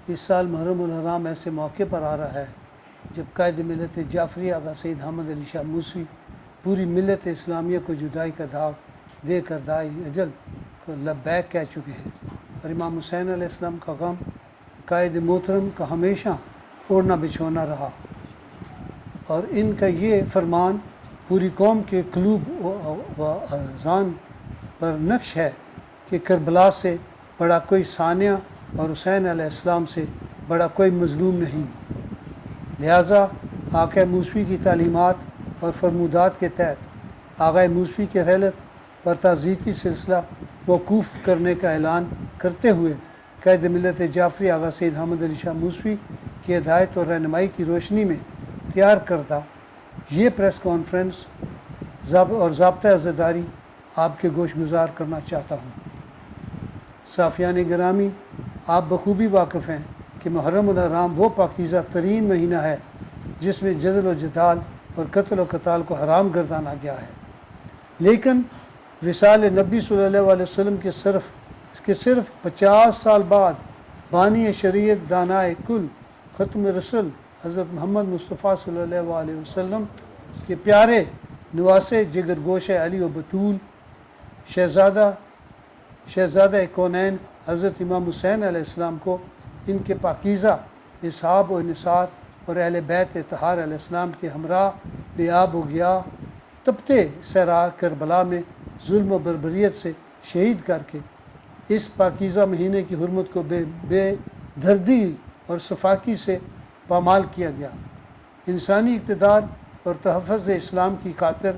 اس سال محرم الحرام ایسے موقع پر آ رہا ہے جب قائد ملت جعفری آغا سید حامد علی شاہ موسوی پوری ملت اسلامیہ کو جدائی کا داغ دے کر دائی اجل کو لبیک کہہ چکے ہیں، اور امام حسین علیہ السلام کا غم قائد محترم کا ہمیشہ اوڑھنا بچھونا رہا، اور ان کا یہ فرمان پوری قوم کے قلوب و اذان پر نقش ہے کہ کربلا سے بڑا کوئی صانع اور حسین علیہ السلام سے بڑا کوئی مظلوم نہیں، لہٰذا آقا موسوی کی تعلیمات اور فرمودات کے تحت آقا موسوی کے رحلت پر تعزیتی سلسلہ موقوف کرنے کا اعلان کرتے ہوئے قائد ملت جعفری آغا سید حامد علی شاہ موسوی کی ہدایت اور رہنمائی کی روشنی میں تیار کردہ یہ پریس کانفرنس اور ضابطۂ عزاداری آپ کے گوش گزار کرنا چاہتا ہوں۔ صافیان گرامی، آپ بخوبی واقف ہیں کہ محرم الحرام وہ پاکیزہ ترین مہینہ ہے جس میں جدل و جدال اور قتل و قتال کو حرام گردانا گیا ہے، لیکن وصال نبی صلی اللہ علیہ وسلم کے صرف 50 سال بعد بانی شریعت دانائے کل ختم رسول حضرت محمد مصطفیٰ صلی اللہ علیہ وسلم کے پیارے نواسے جگر گوش علی و بطول شہزادہ کونین حضرت امام حسین علیہ السلام کو ان کے پاکیزہ اصحاب و نثار اور اہل بیت اطہار علیہ السلام کے ہمراہ بے آب و گیا تپتے صحرا کربلا میں ظلم و بربریت سے شہید کر کے اس پاکیزہ مہینے کی حرمت کو بے دردی اور صفاکی سے پامال کیا گیا۔ انسانی اقتدار اور تحفظ اسلام کی خاطر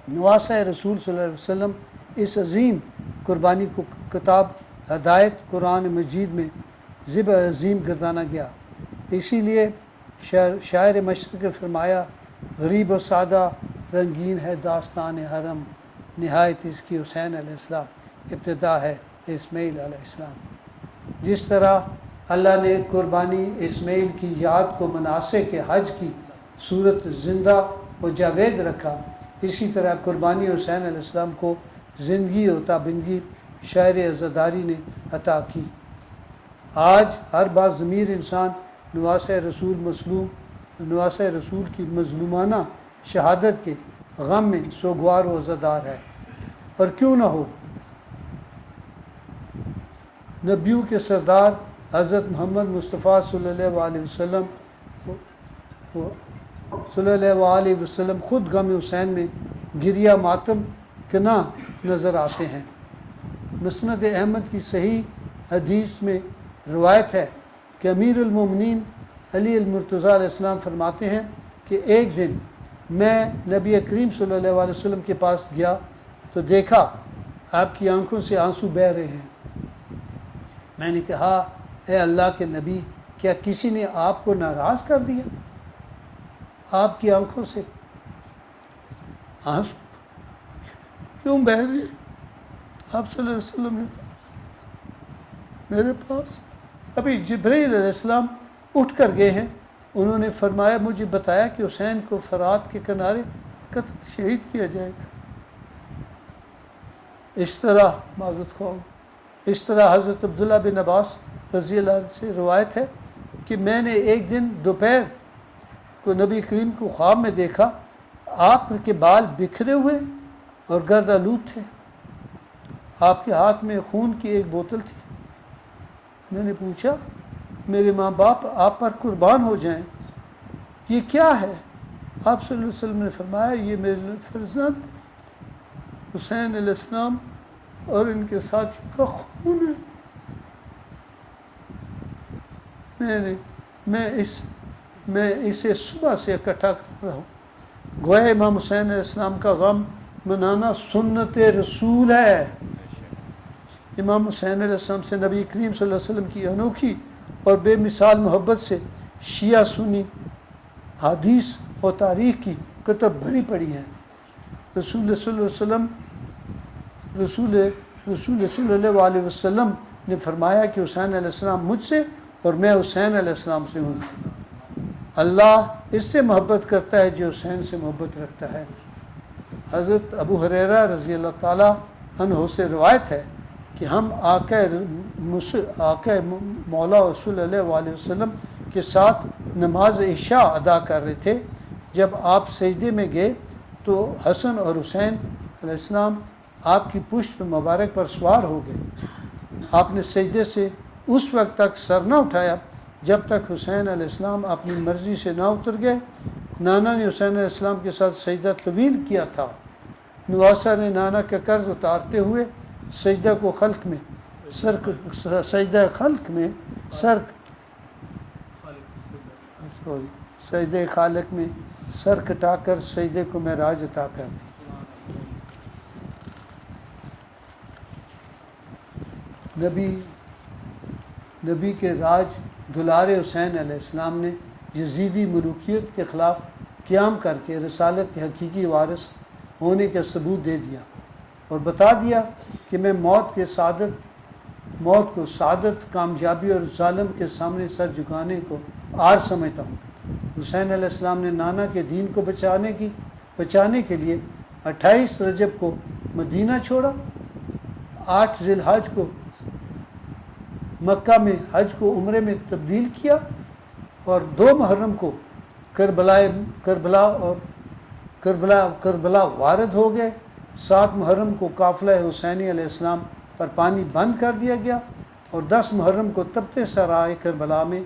نواسۂ رسول صلی اللہ علیہ وسلم اس عظیم قربانی کو کتاب ہدایت قرآن مجید میں ذبح عظیم گردانا گیا۔ اسی لیے شاعر مشرق نے فرمایا، غریب و سادہ رنگین ہے داستان حرم، نہایت اس کی حسین علیہ السلام، ابتدا ہے اسماعیل علیہ السلام۔ جس طرح اللہ نے قربانی اسماعیل کی یاد کو مناسک حج کی صورت زندہ و جاوید رکھا، اسی طرح قربانی حسین علیہ السلام کو زندگی و تابندگی شاعر عزاداری نے عطا کی۔ آج ہر بات ضمیر انسان نواسۂ رسول کی مظلومانہ شہادت کے غم میں سوگوار و عزادار ہے، اور کیوں نہ ہو، نبیوں کے سردار حضرت محمد مصطفیٰ صلی اللہ علیہ وسلم خود غم حسین میں گریہ ماتم کنا نظر آتے ہیں۔ مسند احمد کی صحیح حدیث میں روایت ہے کہ امیر المومنین علی المرتضیٰ علیہ السلام فرماتے ہیں کہ ایک دن میں نبی کریم صلی اللہ علیہ وسلم کے پاس گیا تو دیکھا آپ کی آنکھوں سے آنسو بہہ رہے ہیں۔ میں نے کہا، اے اللہ کے نبی، کیا کسی نے آپ کو ناراض کر دیا؟ آپ کی آنکھوں سے آنسو کیوں بہہ رہے؟ آپ صلی اللہ علیہ وسلم نے میرے پاس ابھی جبرائیل علیہ السلام اٹھ کر گئے ہیں، انہوں نے فرمایا، مجھے بتایا کہ حسین کو فرات کے کنارے قتل شہید کیا جائے گا۔ اس طرح حضرت عبداللہ بن عباس رضی اللہ عنہ سے روایت ہے کہ میں نے ایک دن دوپہر کو نبی کریم کو خواب میں دیکھا، آپ کے بال بکھرے ہوئے اور گرد آلود تھے، آپ کے ہاتھ میں خون کی ایک بوتل تھی۔ میں نے پوچھا، میرے ماں باپ آپ پر قربان ہو جائیں، یہ کیا ہے؟ آپ صلی اللہ علیہ وسلم نے فرمایا، یہ میرے فرزند حسین علیہ السلام اور ان کے ساتھیوں کا خون ہے۔ میں اسے صبح سے اکٹھا کر رہا ہوں۔ گویا امام حسین علیہ السلام کا غم منانا سنت رسول ہے۔ امام حسین علیہ السلام سے نبی کریم صلی اللہ علیہ وسلم کی انوکھی اور بے مثال محبت سے شیعہ سنی حدیث اور تاریخ کی کتب بھری پڑی ہیں۔ رسول صلی اللہ علیہ وسلم نے فرمایا کہ حسین علیہ السلام مجھ سے اور میں حسین علیہ السلام سے ہوں۔ اللہ اس سے محبت کرتا ہے جو حسین سے محبت رکھتا ہے۔ حضرت ابو ہریرہ رضی اللہ تعالیٰ عنہ سے روایت ہے کہ ہم آقا مولا رسول اللہ علیہ وسلم کے ساتھ نماز عشاء ادا کر رہے تھے. جب آپ سجدے میں گئے تو حسن اور حسین علیہ السلام آپ کی پشت مبارک پر سوار ہو گئے. آپ نے سجدے سے اس وقت تک سر نہ اٹھایا جب تک حسین علیہ السلام اپنی مرضی سے نہ اتر گئے. نانا نے حسین علیہ السلام کے ساتھ سجدہ طویل کیا تھا. نواسا نے نانا کا قرض اتارتے ہوئے سجدہ خلق میں سر کٹا کر سجدے کو معراج عطا کر دی. نبی کے راج دلارے حسین علیہ السلام نے یزیدی ملوکیت کے خلاف قیام کر کے رسالت کے حقیقی وارث ہونے کا ثبوت دے دیا اور بتا دیا کہ میں موت کو سعادت، کامیابی اور ظالم کے سامنے سر جھکانے کو آر سمجھتا ہوں. حسین علیہ السلام نے نانا کے دین کو بچانے کے لیے 28 رجب کو مدینہ چھوڑا، 8 ذی الحج کو مکہ میں حج کو عمرے میں تبدیل کیا اور 2 محرم کو کربلا وارد ہو گئے. 7 محرم کو قافلہ حسینی علیہ السلام پر پانی بند کر دیا گیا اور 10 محرم کو تبت سرائے کربلا میں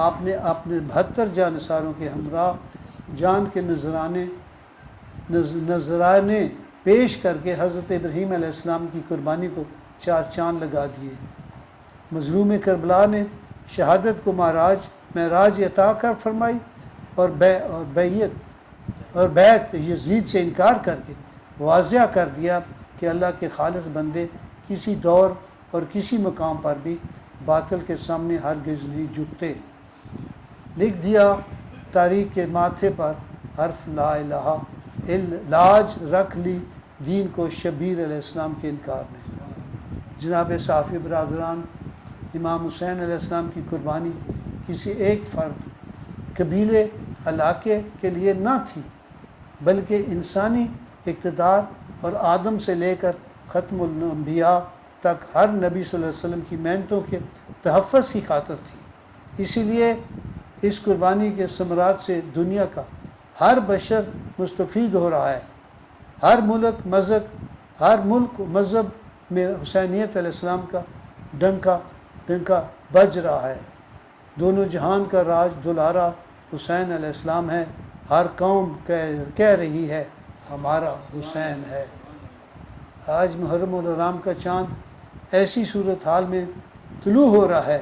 آپ نے اپنے 72 جانثاروں کے ہمراہ جان کے نذرانے پیش کر کے حضرت ابراہیم علیہ السلام کی قربانی کو 4 چاند لگا دیے. مظلوم کربلا نے شہادت کو معراج عطا کر فرمائی اور بیعت یزید سے انکار کر کے واضح کر دیا کہ اللہ کے خالص بندے کسی دور اور کسی مقام پر بھی باطل کے سامنے ہرگز نہیں جھکتے. لکھ دیا تاریخ کے ماتھے پر حرف لا الہ لاج رکھ لی دین کو شبیر علیہ السلام کے انکار نے. جناب صحافی برادران، امام حسین علیہ السلام کی قربانی کسی ایک فرد، قبیلے، علاقے کے لیے نہ تھی، بلکہ انسانی اقتدار اور آدم سے لے کر ختم الانبیاء تک ہر نبی صلی اللہ علیہ وسلم کی محنتوں کے تحفظ کی خاطر تھی. اسی لیے اس قربانی کے ثمرات سے دنیا کا ہر بشر مستفید ہو رہا ہے. ہر ملک مذہب میں حسینیت علیہ السلام کا ڈنکا بج رہا ہے. دونوں جہان کا راج دلارا حسین علیہ السلام ہے. ہر قوم کہہ رہی ہے ہمارا حسین ہے. آج محرم الحرام کا چاند ایسی صورتحال میں طلوع ہو رہا ہے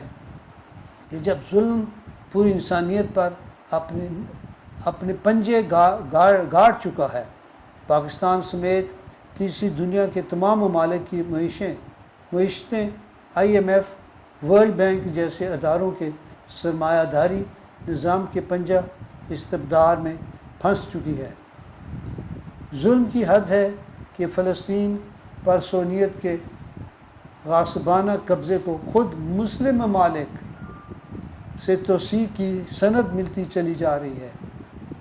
کہ جب ظلم پوری انسانیت پر اپنے پنجے گاڑ چکا ہے. پاکستان سمیت تیسری دنیا کے تمام ممالک کی معیشتیں IMF، ورلڈ بینک جیسے اداروں کے سرمایہ داری نظام کے پنجہ استبدار میں پھنس چکی ہے. ظلم کی حد ہے کہ فلسطین پر صہیونیت کے غاصبانہ قبضے کو خود مسلم ممالک سے توسیع کی سند ملتی چلی جا رہی ہے.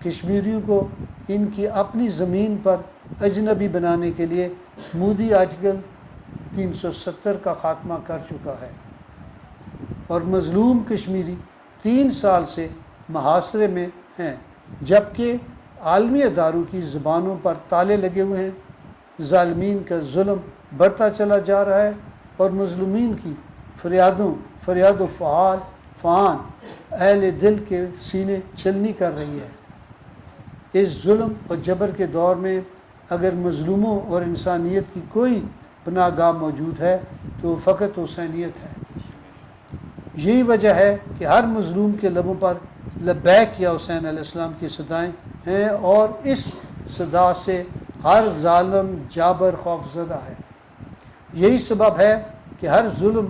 کشمیریوں کو ان کی اپنی زمین پر اجنبی بنانے کے لیے مودی آرٹیکل 370 کا خاتمہ کر چکا ہے اور مظلوم کشمیری 3 سال سے محاصرے میں ہیں، جبکہ عالمی اداروں کی زبانوں پر تالے لگے ہوئے ہیں. ظالمین کا ظلم بڑھتا چلا جا رہا ہے اور مظلومین کی فریاد و فعان اہل دل کے سینے چھلنی کر رہی ہے. اس ظلم اور جبر کے دور میں اگر مظلوموں اور انسانیت کی کوئی پناہ گاہ موجود ہے تو وہ فقط حسینیت ہے. یہی وجہ ہے کہ ہر مظلوم کے لبوں پر لبیک یا حسین علیہ السلام کی صدائیں ہیں اور اس صدا سے ہر ظالم جابر خوف زدہ ہے. یہی سبب ہے کہ ہر ظالم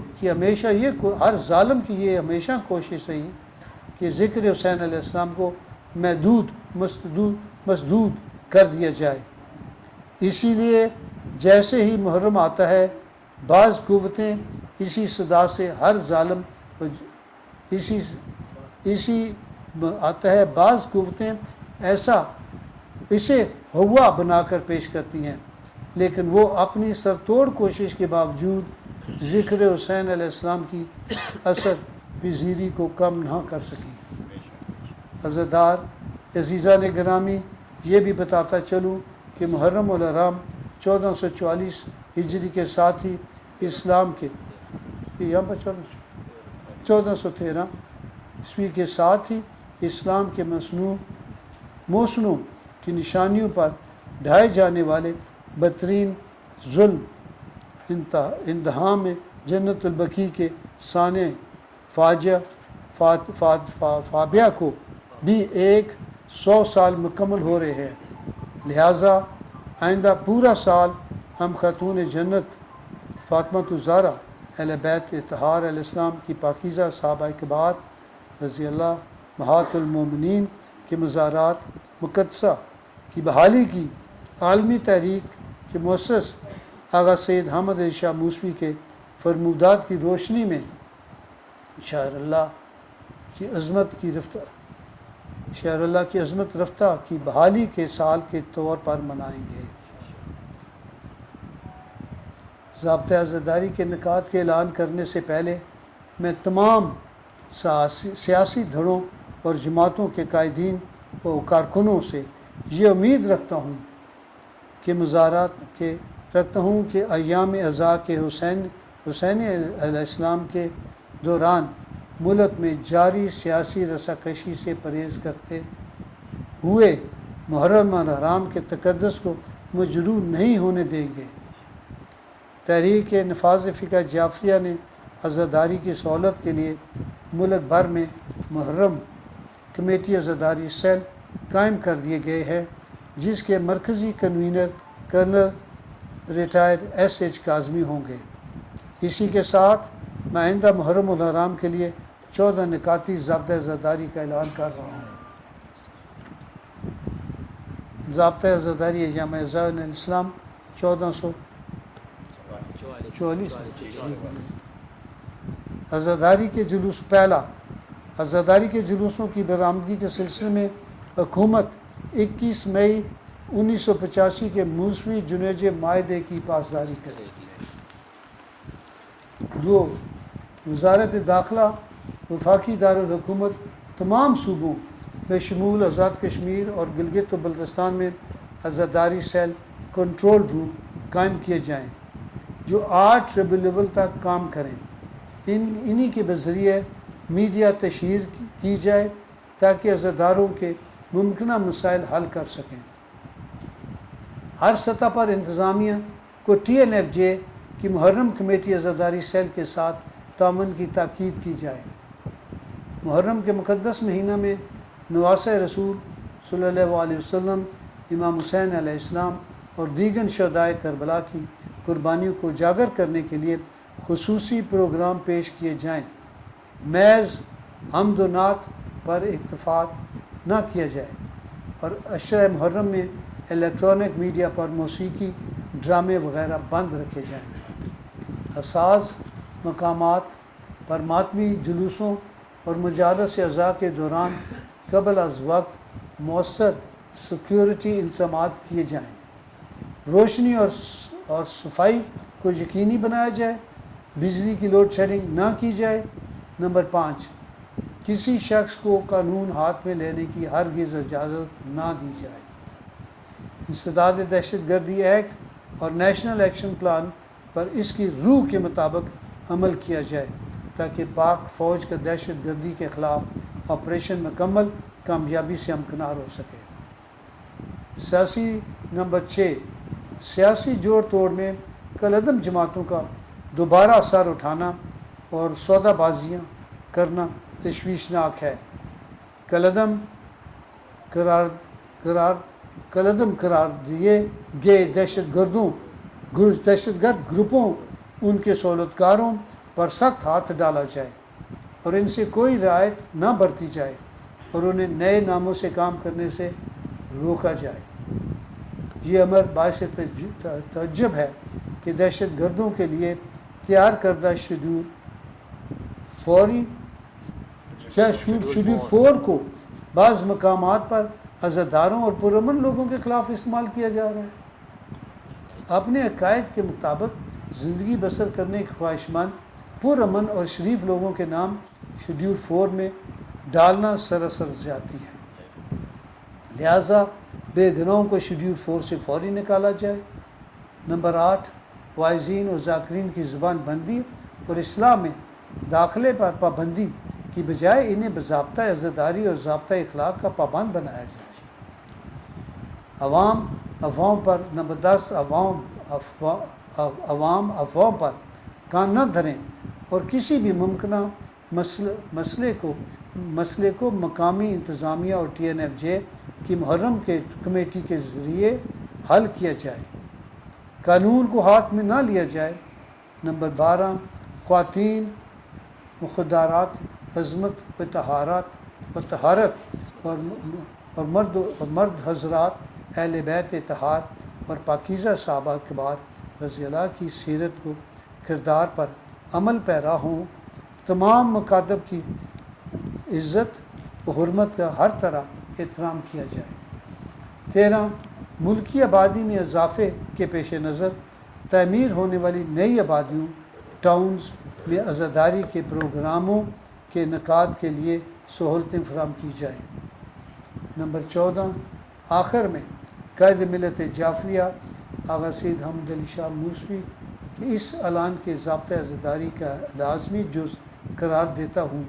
کی یہ ہمیشہ کوشش رہی کہ ذکر حسین علیہ السلام کو مسدود کر دیا جائے. اسی لیے جیسے ہی محرم آتا ہے بعض قوتیں اسی صدا سے ہر ظالم بعض قوتیں اسے ہوا بنا کر پیش کرتی ہیں، لیکن وہ اپنی سرتوڑ کوشش کے باوجود ذکر حسین علیہ السلام کی اثر پذیری کو کم نہ کر سکی۔ عزادار عزیزان گرامی، یہ بھی بتاتا چلوں کہ محرم الحرام 1444 ہجری کے ساتھ ہی اسلام کے 1413 عیسوی کے ساتھ ہی اسلام کے موسنوں کی نشانیوں پر ڈھائے جانے والے بدترین ظلم انتہا میں جنت البقیع کے سانح فابیہ کو بھی 100 سال مکمل ہو رہے ہیں۔ لہٰذا آئندہ پورا سال ہم خاتون جنت فاطمہ الزہرا اہل بیت اطہار علیہ السلام کی پاکیزہ صحابہ کبار رضی اللہ امہات المومنین کے مزارات مقدسہ کی بحالی کی عالمی تحریک کے مؤسس آغا سید حامد علی شاہ موسوی کے فرمودات کی روشنی میں شاعر اللہ کی عظمت رفتہ کی بحالی کے سال کے طور پر منائیں گے۔ ضابطۂ عزاداری کے نکات کے اعلان کرنے سے پہلے میں تمام سیاسی دھڑوں اور جماعتوں کے قائدین و کارکنوں سے یہ امید رکھتا ہوں کہ ایام عزا کے حسین علیہ السلام کے دوران ملک میں جاری سیاسی رساکشی سے پرہیز کرتے ہوئے محرم الحرام کے تقدس کو مجروح نہیں ہونے دیں گے۔ تحریک نفاذ فقہ جعفریہ نے عزاداری کی سہولت کے لیے ملک بھر میں محرم کمیٹی عزاداری سیل قائم کر دیے گئے ہیں، جس کے مرکزی convener colonel retired S Kazmi ہوں گے۔ اسی کے ساتھ میں آئندہ محرم الحرام کے لیے 14 نکاتی ضابطۂ عزاداری کا اعلان کر رہا ہوں۔ ضابطۂ عزاداری ایام عزا علیہ السلام 1444۔ عزاداری کے جلوس پہلا، عزاداری کے جلوسوں کی برآمدگی کے سلسلے میں حکومت 21 مئی 1985 کے موسوی جنیج معاہدے کی پاسداری کرے گی۔ 2. وزارت داخلہ وفاقی دارالحکومت تمام صوبوں بشمول آزاد کشمیر اور گلگت و بلتستان میں عزاداری سیل کنٹرول روم قائم کیے جائیں جو 8 ربیع الاول تک کام کریں۔ انہی کے بذریعے میڈیا تشہیر کی جائے تاکہ عزاداروں کے ممکنہ مسائل حل کر سکیں۔ ہر سطح پر انتظامیہ کو TNFJ کی محرم کمیٹی عزاداری سیل کے ساتھ تعاون کی تاکید کی جائے۔ محرم کے مقدس مہینہ میں نواسہ رسول صلی اللہ علیہ وسلم، امام حسین علیہ السلام اور دیگر شہدائے کربلا کی قربانیوں کو اجاگر کرنے کے لیے خصوصی پروگرام پیش کیے جائیں۔ محض حمد و نعت پر اکتفا نہ کیا جائے اور عشرہ محرم میں الیکٹرانک میڈیا پر موسیقی، ڈرامے وغیرہ بند رکھے جائیں۔ حساس مقامات پر ماتمی جلوسوں اور مجالس اعزاء کے دوران قبل از وقت مؤثر سیکیورٹی انتظامات کیے جائیں۔ روشنی اور صفائی کو یقینی بنایا جائے۔ بجلی کی لوڈ شیڈنگ نہ کی جائے۔ نمبر 5، کسی شخص کو قانون ہاتھ میں لینے کی ہرگز اجازت نہ دی جائے۔ انسداد دہشت گردی ایکٹ اور نیشنل ایکشن پلان پر اس کی روح کے مطابق عمل کیا جائے تاکہ پاک فوج کا دہشت گردی کے خلاف آپریشن مکمل کامیابی سے ہمکنار ہو سکے۔ نمبر 6، سیاسی جوڑ توڑ میں کالعدم جماعتوں کا دوبارہ سر اٹھانا اور سودا بازیاں کرنا تشویشناک ہے۔ کالعدم قرار دیے گئے دہشت گرد گروپوں، ان کے سہولتکاروں پر سخت ہاتھ ڈالا جائے اور ان سے کوئی رعایت نہ برتی جائے اور انہیں نئے ناموں سے کام کرنے سے روکا جائے۔ یہ امر باعث تعجب ہے کہ دہشت گردوں کے لیے تیار کردہ شیڈول 4 کو بعض مقامات پر عزاداروں اور پرامن لوگوں کے خلاف استعمال کیا جا رہا ہے۔ اپنے عقائد کے مطابق زندگی بسر کرنے کے خواہش مند پرامن اور شریف لوگوں کے نام شیڈول 4 میں ڈالنا سراسر زیادتی ہے، لہٰذا بے گناہوں کو شیڈول 4 سے فوری نکالا جائے۔ نمبر 8، واعظین اور ذاکرین کی زبان بندی اور اصلاح میں داخلے پر پابندی کی بجائے انہیں باضابطہ عزاداری اور ضابطہ اخلاق کا پابند بنایا جائے۔ عوام پر نمبر 10، عوام افواہوں پر کان نہ دھریں اور کسی بھی ممکنہ مسئلے کو مقامی انتظامیہ اور TNFJ کی محرم کے کمیٹی کے ذریعے حل کیا جائے، قانون کو ہاتھ میں نہ لیا جائے۔ نمبر 12، خواتین مخدرات، عظمت و طہارت اور مرد حضرات اہل بیت طہار اور پاکیزہ صحابہ کبار رضی اللہ کی سیرت و کردار پر عمل پیرا ہوں۔ تمام مکاتب کی عزت و حرمت کا ہر طرح احترام کیا جائے۔ 13، ملکی آبادی میں اضافے کے پیش نظر تعمیر ہونے والی نئی آبادیوں ٹاؤنز میں عزاداری کے پروگراموں کے انعقاد کے لیے سہولتیں فراہم کی جائیں۔ نمبر 14، آخر میں قائد ملت جعفریہ آغا سید حامد علی شاہ موسوی کے اس اعلان کے ضابطۂ عزاداری کا لازمی جز قرار دیتا ہوں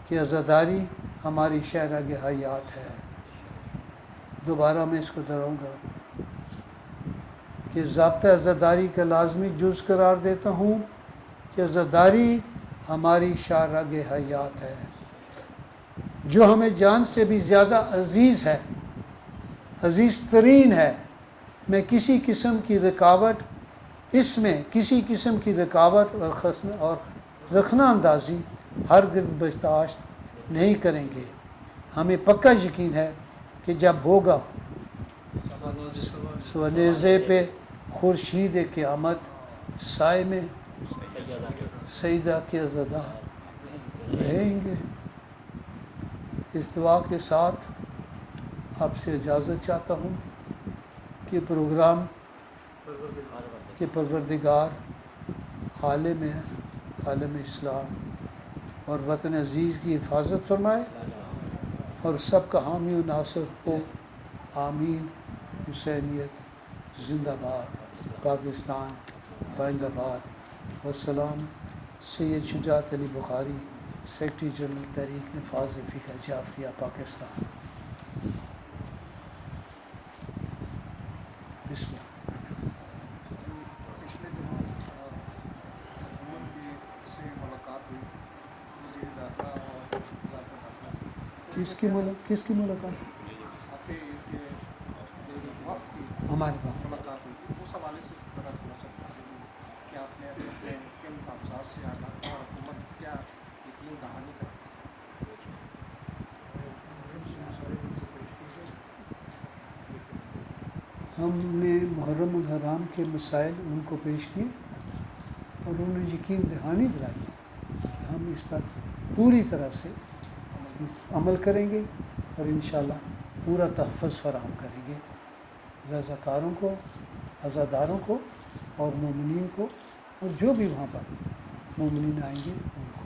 کہ عزاداری ہماری شہرگ حیات ہے۔ دوبارہ میں اس کو دہراؤں گا کہ ضابطۂ عزاداری کا لازمی جز قرار دیتا ہوں کہ عزاداری ہماری شہرگ حیات ہے، جو ہمیں جان سے بھی زیادہ عزیز ہے، عزیز ترین ہے۔ میں کسی قسم کی رکاوٹ اور رخنہ اندازی ہرگز برداشت نہیں کریں گے۔ ہمیں پکا یقین ہے کہ جب ہوگا سونیزے پہ خورشید قیامت سائے میں سیدہ کے عزادہ رہیں گے۔ اس دعا کے ساتھ آپ سے اجازت چاہتا ہوں کہ پروگرام کے پروردگار عالم اسلام اور وطن عزیز کی حفاظت فرمائے اور سب کا حامی و ناصر ہو، آمین۔ حسینیت زندہ باد، پاکستان بائند آباد۔ والسلام۔ سید شجاعت علی بخاری، سیکرٹری جنرل تحریک نفاذ فقہ جعفریہ، پاکستان۔ بسم اللہ۔ پچھلے دنوں حکومت سے ملاقات ہوئی، وزیر داخلہ اور وزارت داخلہ کس کی ملاقات؟ آپ کے وفد کی ہمارے پاس ملاقات ہوئی، اس حوالے سے ذرا تھوڑا سا بتا دیں کہ آپ نے اپنے کن کاغذات سے آگاہ کیا اور حکومت کی کیا یقین دہانی کرائی؟ ہم نے محرم الحرام کے مسائل ان کو پیش کیے اور انہوں نے یقین دہانی دلائی کہ ہم اس پر پوری طرح سے عمل کریں گے اور انشاءاللہ پورا تحفظ فراہم کریں گے رضاکاروں کو، عزاداروں کو اور مومنین کو، اور جو بھی وہاں پر مومنین آئیں گے ان کو۔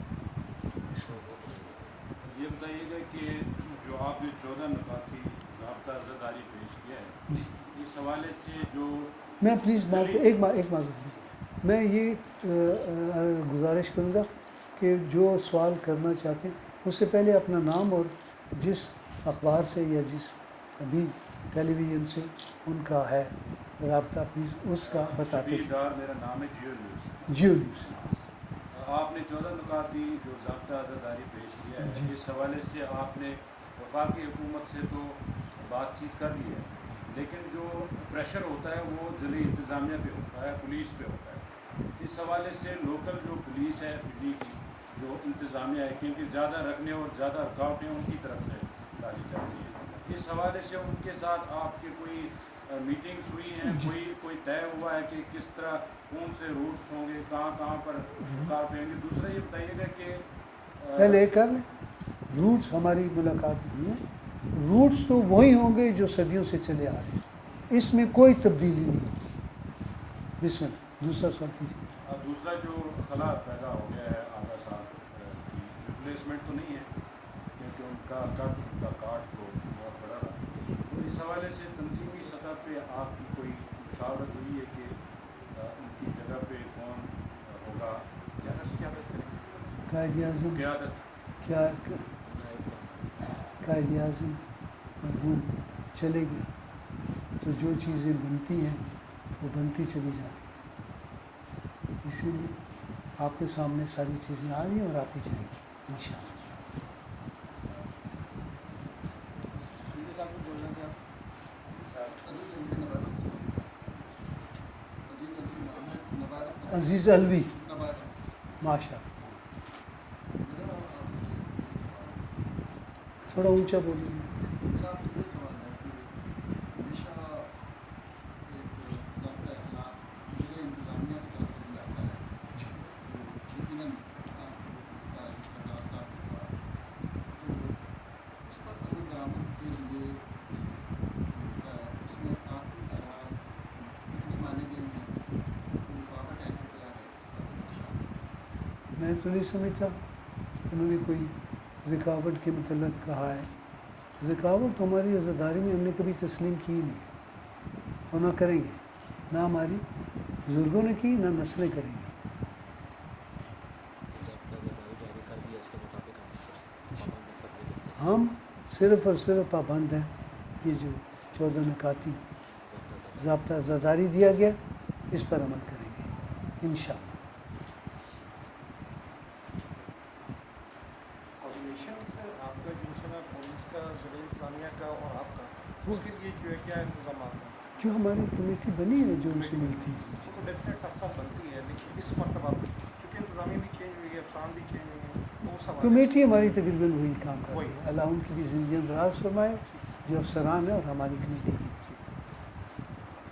اس وقت یہ بتائیے گا کہ جو آپ نے 14 نکاتی ضابطہ عزاداری پیش کیا ہے، اس حوالے سے جو میں پلیز ایک معذرت میں یہ گزارش کروں گا کہ جو سوال کرنا چاہتے ہیں اس سے پہلے اپنا نام اور جس اخبار سے یا جس ابھی ٹیلی ویژن سے ان کا ہے رابطہ، پلیز اس کا بتاتے شبیر ڈار میرا نام ہے، جیو نیوز۔ جیو نیوز۔ آپ نے 14 نکاتی جو ضابطہ عزاداری پیش کیا ہے، اس حوالے سے آپ نے وفاقی حکومت سے تو بات چیت کر لی ہے، لیکن جو پریشر ہوتا ہے وہ ضلعی انتظامیہ پہ ہوتا ہے، پولیس پہ ہوتا ہے۔ اس حوالے سے لوکل جو پولیس ہے دلی کی، جو انتظامیہ ہے، کیونکہ زیادہ رکھنے اور زیادہ رکاوٹیں ان کی طرف سے ڈالی جاتی ہیں، اس حوالے سے ان کے ساتھ آپ کی کوئی میٹنگس ہوئی ہیں، کوئی طے ہوا ہے کہ کس طرح کون سے روٹس ہوں گے، کہاں پر رکاوٹیں ہوں گی؟ دوسرا یہ بتائیے گا کہ پہلے کر لیں، روٹس ہماری ملاقات نہیں ہے، روٹس تو وہی ہوں گے جو صدیوں سے چلے آ رہے ہیں، اس میں کوئی تبدیلی نہیں ہوگی۔ بسم اللہ۔ دوسرا سوال کیجیے. دوسرا جو خلا پیدا ہو گیا ہے آدھا سال کی ریپلیسمنٹ تو نہیں ہے کیونکہ ان کا قد ان کا کاٹ تو بہت بڑا رہا. تو اس حوالے سے تنظیمی سطح پہ آپ کی کوئی مشاورت ہوئی ہے کہ ان کی جگہ پہ کون ہوگا؟ قیادت کریں گے. قائد اعظم قیادت قائد اعظم مرحوم چلے گئے تو جو چیزیں بنتی ہیں وہ بنتی چلی جاتی ہیں. اسی لیے آپ کے سامنے ساری چیزیں آ رہی ہیں اور آتی جائیں گی انشاءاللہ. عزیز علوی ماشاء اللہ. تھوڑا اونچا بولیے. میرا آپ سے یہ سوال ہے کہ ہمیشہ ایک ضابطۂ اخلاق ضلع انتظامیہ کی طرف سے بھی آتا ہے یقیناً آپ ڈار صاحب کے بعد تو اس پر عمل درآمد کے لیے اس میں آپ کی آرام کتنے مانے گئے ہیں رکاوٹ ہے تو کیا ہے اس پر میں تو نہیں سمجھتا انہوں نے کوئی رکاوٹ کے متعلق کہا ہے. رکاوٹ تو ہماری عزاداری میں ہم نے کبھی تسلیم کی نہیں ہے اور نہ کریں گے. نہ ہماری بزرگوں نے کی نہ نسلیں کریں گی. ہم صرف اور صرف پابند ہیں یہ جو 14 نکاتی ضابطہ عزاداری دیا گیا اس پر عمل کریں گے انشاءاللہ. کوآرڈینیشن سے آپ کا جو ہے پولیس کا ضلع انتظامیہ کا اور آپ کا اس کے لیے جو ہے کیا انتظامات ہیں؟ جو ہماری کمیٹی بنی ہے جو ان سے ملتی ہے. وہ تو ڈیفینیٹ ہر سال بنتی ہے لیکن اس مرتبہ چونکہ انتظامیہ بھی چینج ہوئی ہے افسران بھی چینج ہوئی ہیں تو اس حوالے کمیٹی ہماری تقریباً وہی کام کر رہی وہی. ہے. اللہ ان کی بھی زندگی دراز فرمائے جو افسران ہیں اور ہماری کمیٹی کی بھی.